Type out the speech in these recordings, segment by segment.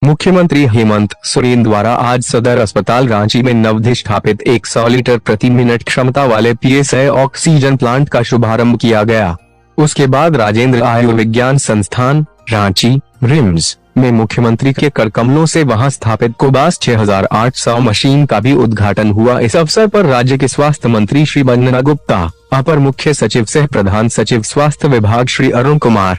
मुख्यमंत्री हेमंत सोरेन द्वारा आज सदर अस्पताल रांची में नवधिष्ठापित 100 लीटर प्रति मिनट क्षमता वाले PSI ऑक्सीजन प्लांट का शुभारंभ किया गया। उसके बाद राजेंद्र आयुर्विज्ञान संस्थान रांची रिम्स में मुख्यमंत्री के कर कमलों से वहां स्थापित कोबास 6800 मशीन का भी उद्घाटन हुआ। इस अवसर पर राज्य के स्वास्थ्य मंत्री श्री वंदना गुप्ता, अपर मुख्य सचिव सह प्रधान सचिव स्वास्थ्य विभाग श्री अरुण कुमार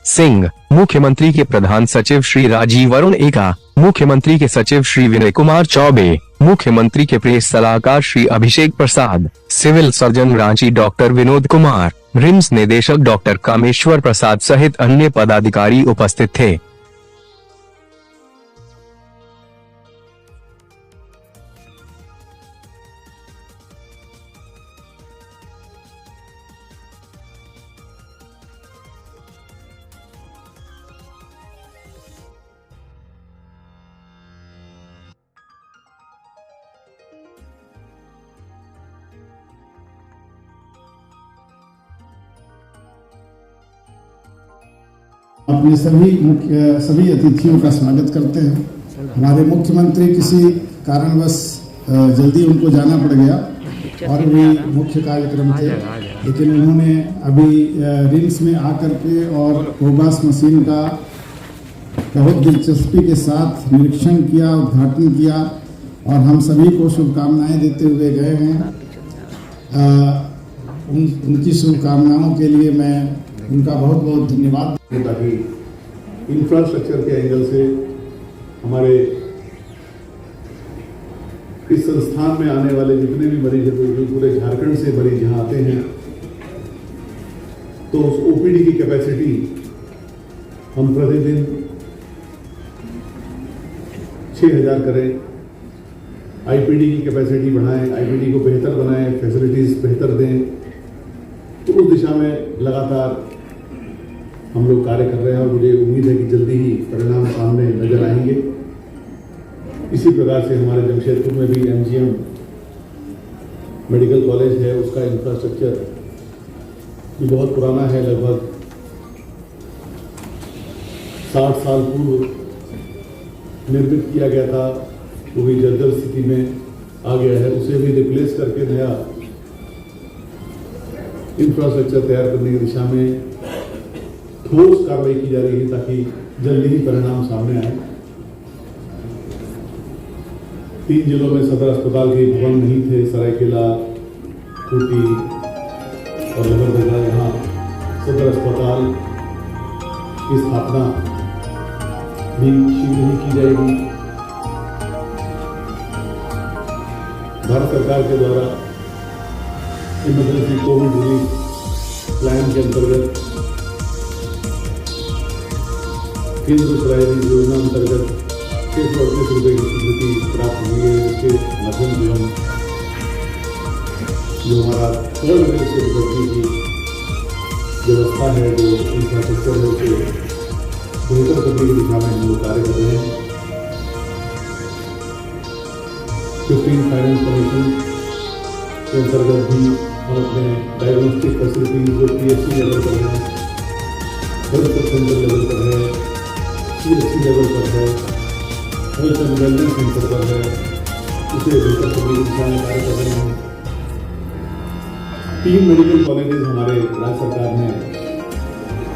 सिंह, मुख्यमंत्री के प्रधान सचिव श्री राजीव अरुण एका, मुख्यमंत्री के सचिव श्री विनय कुमार चौबे, मुख्यमंत्री के प्रेस सलाहकार Shri Abhishek Prasad, civil surgeon Ranchi doctor Vinod Kumar, RIMS निदेशक डॉक्टर कामेश्वर प्रसाद सहित अन्य पदाधिकारी उपस्थित थे। अपने सभी अतिथियों का स्वागत करते हैं। हमारे मुख्यमंत्री किसी कारणवश जल्दी उनको जाना पड़ गया और भी मुख्य कार्यक्रम थे, लेकिन उन्होंने अभी रिम्स में आकर के और कोबास मशीन का बहुत दिलचस्पी के साथ निरीक्षण किया, उद्घाटन किया और हम सभी को शुभकामनाएं देते हुए गए हैं। उनकी शुभकामनाओं के लिए मैं उनका बहुत बहुत धन्यवाद। ताकि इंफ्रास्ट्रक्चर के एंगल से हमारे इस संस्थान में आने वाले जितने भी मरीज हैं, जो पूरे झारखंड से मरीज यहाँ आते हैं, तो उस OPD की कैपेसिटी हम प्रतिदिन 6000 करें, IPD की कैपेसिटी बढ़ाएं, IPD को बेहतर बनाएं, फैसिलिटीज बेहतर दें। तो उस दिशा में लगातार हम लोग कार्य कर रहे हैं और मुझे उम्मीद है कि जल्दी ही परिणाम सामने नजर आएंगे। इसी प्रकार से हमारे जमशेदपुर में भी MGM मेडिकल कॉलेज है, उसका इंफ्रास्ट्रक्चर भी बहुत पुराना है, लगभग 60 साल पूर्व निर्मित किया गया था, वो भी जर्जर स्थिति में आ गया है। उसे भी रिप्लेस करके नया इंफ्रास्ट्रक्चर तैयार करने की दिशा में ठोस कार्रवाई की जा रही है ताकि जल्दी ही परिणाम सामने आए। 3 जिलों में सदर अस्पताल के भवन नहीं थे, सरायकेला, खूंटी और लोहरदगा। यहाँ सदर अस्पताल की स्थापना भी शीघ्र ही की जाएगी। भारत सरकार के द्वारा इमरजेंसी कोविड रिलीफ प्लान के अंतर्गत केंद्र प्रायोजित योजना अंतर्गत 638 रुपये की स्वीकृति प्राप्त हुई है, जिसके माध्यम से हम जो हमारा थर्ड वेव से निपटने की व्यवस्था है, जो इंफ्रास्ट्रक्चर है, उसे बेहतर करने की दिशा में हम लोग कार्य कर रहे हैं। 15 फाइनेंस कमीशन के अंतर्गत भी हम अपने डायग्नोस्टिक फैसिलिटीज जो PHC लेवल पर है, हेल्थ सेंटर लेवल पर है, CHC लेवल पर है, हेल्थ एंड वेलनेस सेंटर पर है, उसे बेहतर करने की दिशा में कार्य कर रहे हैं। 3 मेडिकल कॉलेजेस हमारे राज्य सरकार ने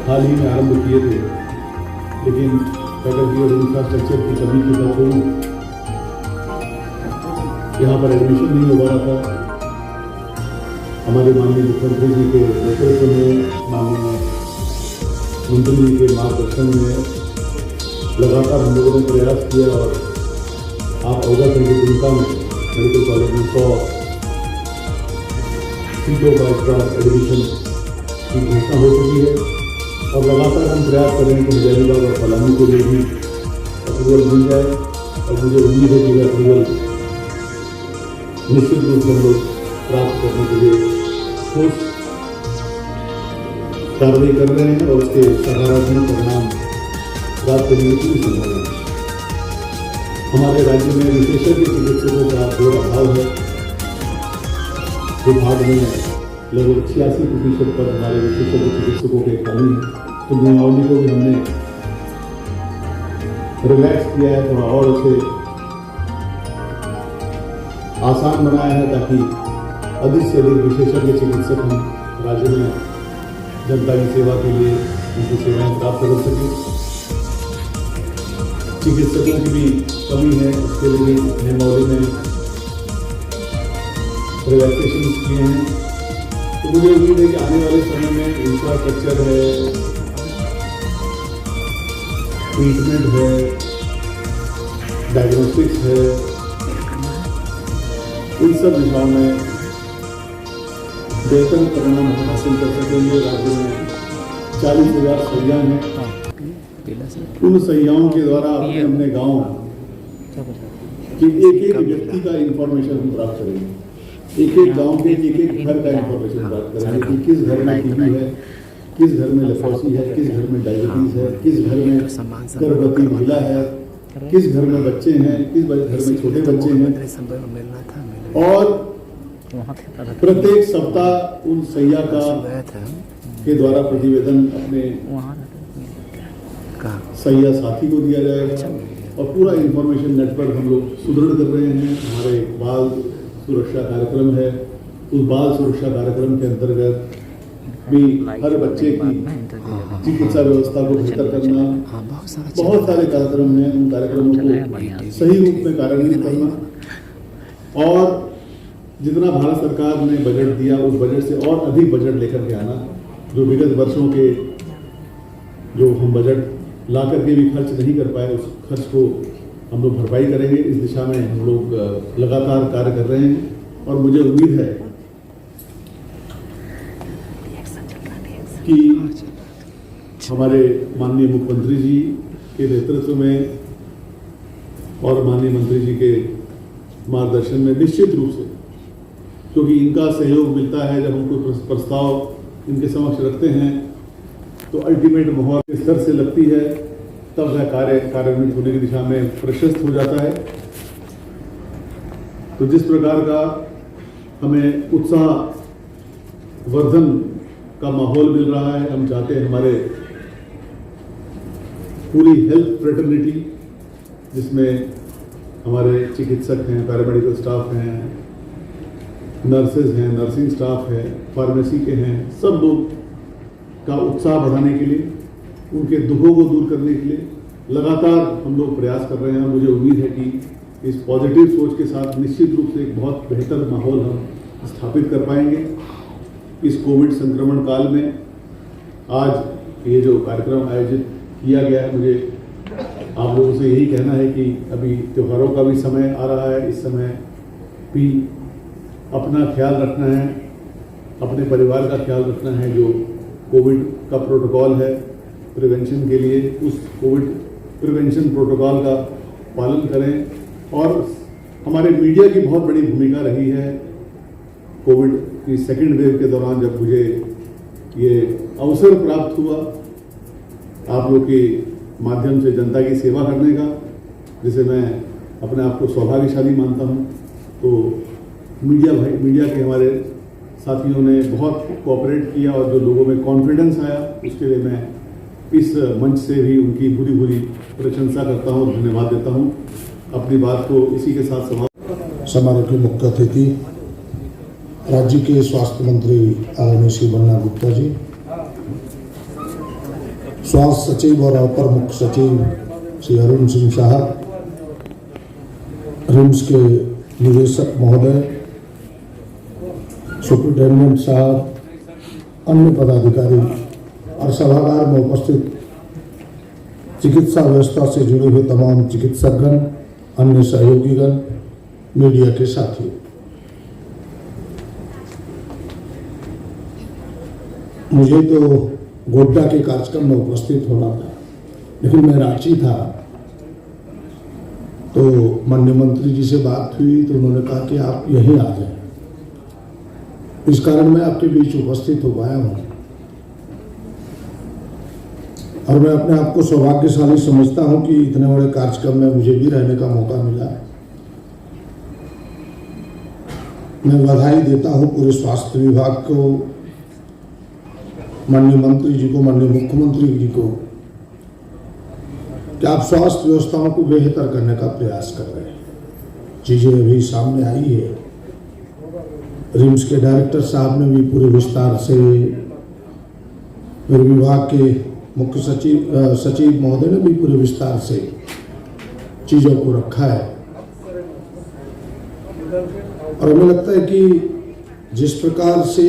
हाल ही में आरंभ किए थे, लेकिन फैकल्टी और इंफ्रास्ट्रक्चर की कमी के बावजूद यहाँ पर एडमिशन नहीं हो रहा था। हमारे माननीय मुख्यमंत्री जी के नेतृत्व में, माननीय मंत्री जी के मार्गदर्शन में लगातार हम लोगों ने प्रयास किया और आप अवगत हैं कि दुमका में मेडिकल कॉलेज में 100 सीटों का एक्स्ट्रा एडमिशन की घोषणा हो चुकी है और लगातार हम प्रयास कर रहे हैं कि हजारीबाग और पलामू के लिए भी अप्रूवल मिल जाए और मुझे उम्मीद है कि वह अप्रूवल निश्चित रूप से हम लोग प्राप्त करने के लिए ठोस कार्रवाई कर रहे हैं और उसके सकारात्मक परिणाम प्राप्त करने की पूरी संभावना है। हमारे राज्य में विशेषज्ञ चिकित्सकों का घोर अभाव है। विभाग में लगभग 86% पर हमारे विशेषज्ञ चिकित्सकों के खाली हैं। तो नियमावली को भी हमने रिलैक्स किया है, थोड़ा और उसे आसान बनाया है ताकि अधिक से अधिक विशेषज्ञ चिकित्सक हम राज्य में जनता की सेवा के लिए उनकी सेवाएं प्राप्त कर सकें। चिकित्सकों की भी कमी है, उसके लिए भी नियमावली में रिलैक्सेशन किए हैं। तो मुझे उम्मीद है कि आने वाले समय में इंफ्रास्ट्रक्चर है, ट्रीटमेंट है, डायग्नोस्टिक्स है, इन सब दिशाओं में बेहतर परिणाम हासिल कर सकेंगे। राज्य में 40,000 सैया हैं, उन सैयाओं के द्वारा अपने अपने गांव के एक एक व्यक्ति का इंफॉर्मेशन हम प्राप्त करेंगे, एक एक गांव के एक एक घर का इंफॉर्मेशन प्राप्त करेंगे कि किस घर में टीबी है, किस घर में लेप्रोसी है, किस घर में डायबिटीज है, किस घर में गर्भवती महिला है, किस घर में बच्चे हैं, किस घर में छोटे बच्चे हैं। और प्रत्येक सप्ताह उन सैया के द्वारा प्रतिवेदन अपने सैया साथी को दिया जाएगा और पूरा इंफॉर्मेशन नेटवर्क हम लोग सुदृढ़ कर रहे हैं। हमारे बाल सुरक्षा कार्यक्रम है, उस बाल सुरक्षा कार्यक्रम के अंतर्गत भी हर बच्चे की चिकित्सा व्यवस्था को बेहतर करना, बहुत सारे कार्यक्रम हैं। उन कार्यक्रमों को सही रूप में कार्यान्वित करना और जितना भारत सरकार ने बजट दिया उस बजट से और अधिक बजट लेकर के आना। जो विगत वर्षों के जो हम बजट ला करके भी खर्च नहीं कर पाए, उस खर्च को हम लोग भरपाई करेंगे। इस दिशा में हम लोग लगातार कार्य कर रहे हैं और मुझे उम्मीद है कि हमारे माननीय मुख्यमंत्री जी के नेतृत्व में और माननीय मंत्री जी के मार्गदर्शन में निश्चित रूप से, क्योंकि इनका सहयोग मिलता है जब हम कोई प्रस्ताव इनके समक्ष रखते हैं तो अल्टीमेट मोहर के स्तर से लगती है, तब वह कार्यान्वित होने की दिशा में प्रशस्त हो जाता है। तो जिस प्रकार का हमें उत्साह वर्धन का माहौल मिल रहा है, हम चाहते हैं हमारे पूरी हेल्थ फ्रेटर्निटी, जिसमें हमारे चिकित्सक हैं, पैरामेडिकल स्टाफ हैं, नर्सेज हैं, नर्सिंग स्टाफ है, फार्मेसी के हैं, सब लोग का उत्साह बढ़ाने के लिए, उनके दुखों को दूर करने के लिए लगातार हम लोग प्रयास कर रहे हैं। मुझे उम्मीद है कि इस पॉजिटिव सोच के साथ निश्चित रूप से एक बहुत बेहतर माहौल हम स्थापित कर पाएंगे। इस कोविड संक्रमण काल में आज ये जो कार्यक्रम आयोजित किया गया है, मुझे आप लोगों से यही कहना है कि अभी त्योहारों का भी समय आ रहा है, इस समय भी अपना ख्याल रखना है, अपने परिवार का ख्याल रखना है। जो कोविड का प्रोटोकॉल है प्रिवेंशन के लिए, उस कोविड प्रिवेंशन प्रोटोकॉल का पालन करें। और हमारे मीडिया की बहुत बड़ी भूमिका रही है कोविड की सेकेंड वेव के दौरान, जब मुझे ये अवसर प्राप्त हुआ आप लोग के माध्यम से जनता की सेवा करने का, जिसे मैं अपने आप को सौभाग्यशाली मानता हूँ। तो मीडिया के हमारे साथियों ने बहुत कोऑपरेट किया और जो लोगों में कॉन्फिडेंस आया, उसके लिए मैं इस मंच से भी उनकी पूरी पूरी प्रशंसा करता हूँ, धन्यवाद देता हूँ। अपनी बात को इसी के साथ समाप्त। समारोह के मुख्य अतिथि राज्य के स्वास्थ्य मंत्री आदरणीय श्री बन्ना गुप्ता जी, स्वास्थ्य सचिव और अपर मुख्य सचिव श्री अरुण सिंह साहब, रिम्स के निदेशक महोदय, सुप्रिंटेंडेंट साहब, अन्य पदाधिकारी और सभागार में उपस्थित चिकित्सा व्यवस्था से जुड़े हुए तमाम चिकित्सकगण, अन्य सहयोगीगण, मीडिया के साथियों, मुझे तो गोड्डा के कार्यक्रम में उपस्थित होना था, लेकिन मैं रांची था। तो माननीय मंत्री जी से बात हुई तो उन्होंने कहा कि आप यहीं आ जाएं, इस कारण मैं आपके बीच उपस्थित हो पाया हूं। और मैं अपने आप को सौभाग्यशाली समझता हूं कि इतने बड़े कार्यक्रम में मुझे भी रहने का मौका मिला। मैं बधाई देता हूं पूरे स्वास्थ्य विभाग को, माननीय मंत्री जी को, माननीय मुख्यमंत्री जी को, कि आप स्वास्थ्य व्यवस्थाओं को बेहतर करने का प्रयास कर रहे हैं। चीज़ें अभी सामने आई है, रिम्स के डायरेक्टर साहब ने भी पूरे विस्तार से, मेरे विभाग के मुख्य सचिव महोदय ने भी पूरे विस्तार से चीज़ों को रखा है। और हमें लगता है कि जिस प्रकार से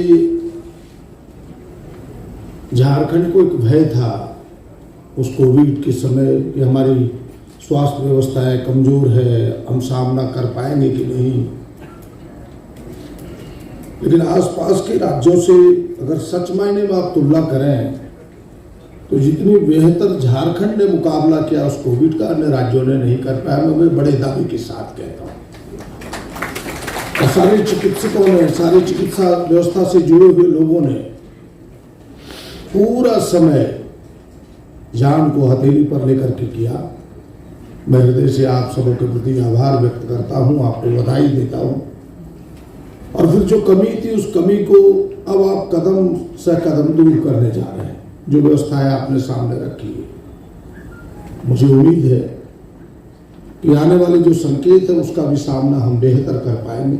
झारखंड को एक भय था उस कोविड के समय कि हमारी स्वास्थ्य व्यवस्थाएं कमजोर है, हम सामना कर पाएंगे कि नहीं, लेकिन आसपास के राज्यों से अगर सच मायने में आप तुलना करें तो जितनी बेहतर झारखंड ने मुकाबला किया उस कोविड का अन्य राज्यों ने नहीं कर पाया। मैं बड़े दावे के साथ कहता हूँ। और सारे चिकित्सकों ने, सारी चिकित्सा व्यवस्था से जुड़े हुए लोगों ने पूरा समय जान को हथेली पर लेकर के किया। मैं हृदय से आप सबों के प्रति आभार व्यक्त करता हूँ, आपको बधाई देता हूँ। और फिर जो कमी थी उस कमी को अब आप कदम से कदम दूर करने जा रहे हैं। जो व्यवस्थाएं आपने सामने रखी है, मुझे उम्मीद है कि आने वाले जो संकेत है उसका भी सामना हम बेहतर कर पाएंगे।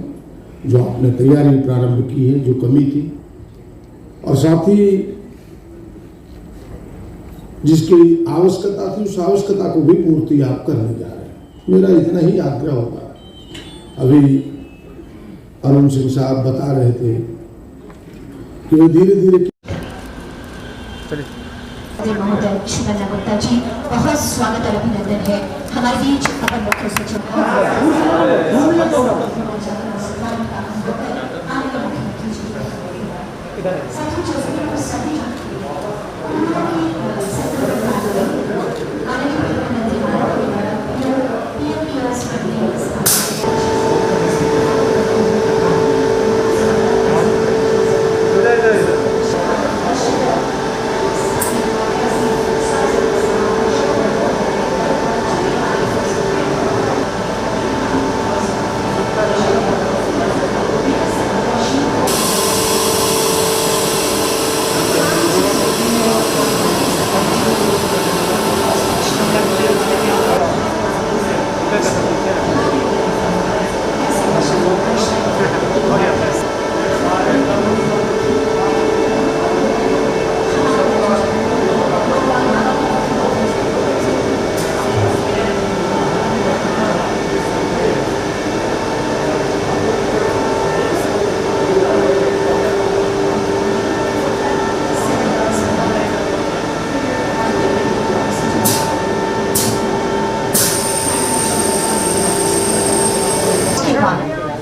जो आपने तैयारी प्रारंभ की है, जो कमी थी, और साथ ही जिसकी आवश्यकता थी उस आवश्यकता को भी पूर्ति आप करने जा रहे हैं। मेरा इतना ही आग्रह होगा। अभी अरुण सिंह साहब बता रहे थे कि वो धीरे धीरे महोदय शुभन्ना गुप्ता जी, बहुत स्वागत और अभिनंदन है हमारे बीच अपन मुख्य सचिव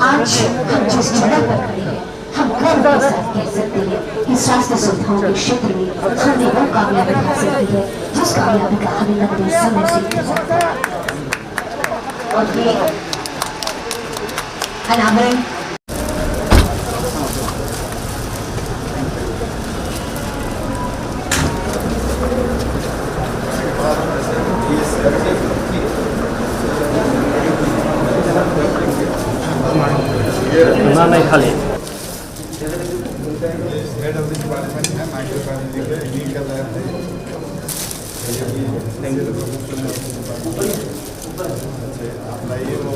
आज हम जिस जगह पर खड़े हैं, हम गर्व के साथ कह सकते हैं कि स्वास्थ्य सुविधाओं के क्षेत्र में हमने वो कामयाबी हासिल की है जिस कामयाबी का हमें लंबे समय से इंतजार था। और ये अनावरण नहीं खाली हेड ऑफ द डिपार्टमेंट है, माइक्रोबायोलॉजी के डील कर रहे थे। आप लाइए वो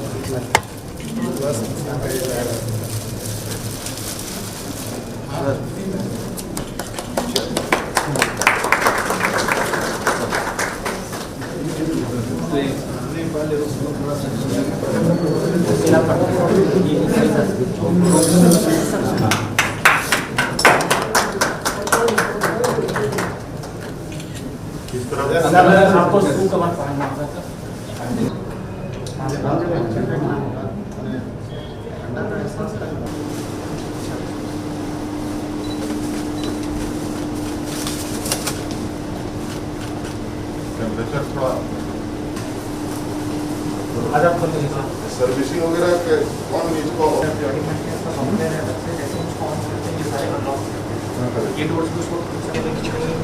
बस आपको स्कूल का बात पढ़ना होता है। टेम्परेचर थोड़ा सर्विसिंग वगैरह कौन इसको ये डोर्स भी उसको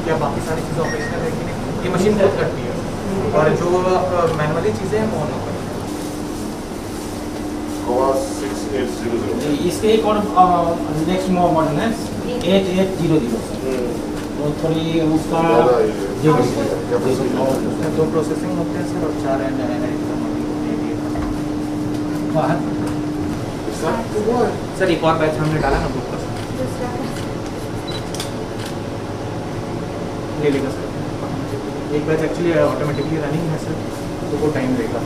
क्या बाकी सारी चीज़ें ऑपरेशनल है कि नहीं, ये मशीन हेल्प करती है। और जो मैनुअली चीज़ें हैं वो ऑन होगी। गोवा 6800 इसके एक और नेक्स्ट मॉडल है 8800। वो थोड़ी उसका दो प्रोसेसिंग होते हैं सर और 4 बाहर सर एक और बैच हमने डाला ना 2% ले लेगा सर। एक बैच एक्चुअली ऑटोमेटिकली रनिंग है सर, तो वो टाइम लेगा।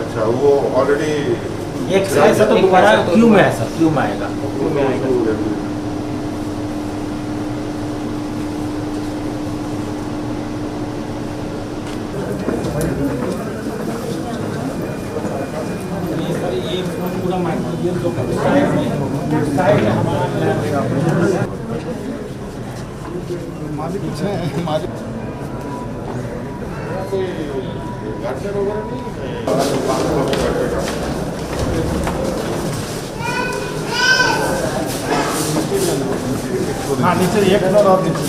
अच्छा वो ऑलरेडी एक ऐसा तो दोबारा क्यू में है सर, क्यू में आएगा। क्यू में आएगा। ये पूरा माइक्रोबियल जो साइड में हमारा मालिक कुछ है मालिक कोई गार्डनर वगैरह नहीं हाँ नीचे एक फ्लोर और नीचे